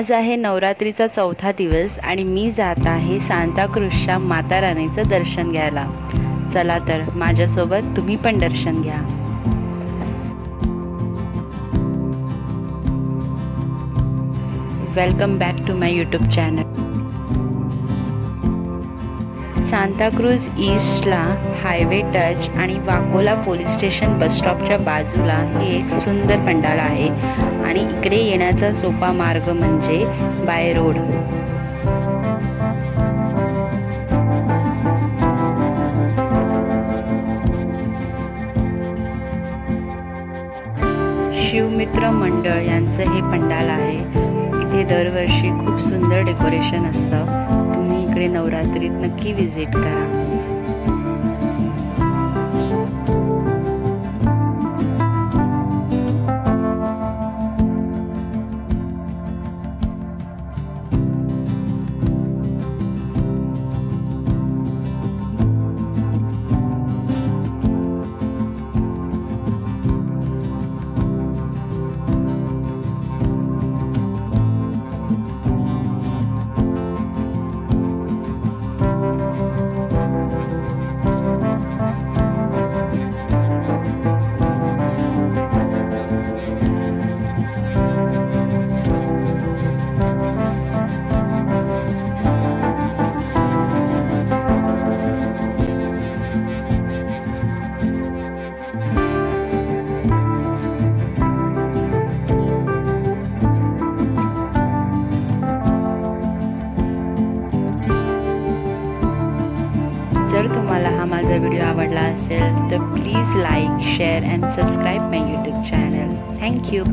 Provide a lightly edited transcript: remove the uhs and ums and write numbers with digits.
आज आहे नवरात्रीचा चौथा दिवस आणि मी जात आहे सांताक्रूजच्या माता रानीचं दर्शन घ्यायला। चला तर माझ्यासोबत तुम्ही पण दर्शन घ्या। Welcome back to my YouTube channel. Santacruz ईस्टला हायवे टच आणि वाकोला पोलीस स्टेशन बस स्टॉपच्या बाजूला हे एक सुंदर पंडाल आहे आणि इकडे येण्याचा सोपा मार्ग म्हणजे बाय रोड। शिवमित्र मंडळ यांचं हे पंडाल आहे। इथे दरवर्षी खूप सुंदर डेकोरेशन असतं। तुम्ही इकडे नवरात्रीत नक्की विजिट करा। जर तुम्हाला हा माझा व्हिडिओ आवडला असेल तर please like, share and subscribe my YouTube channel. Thank you.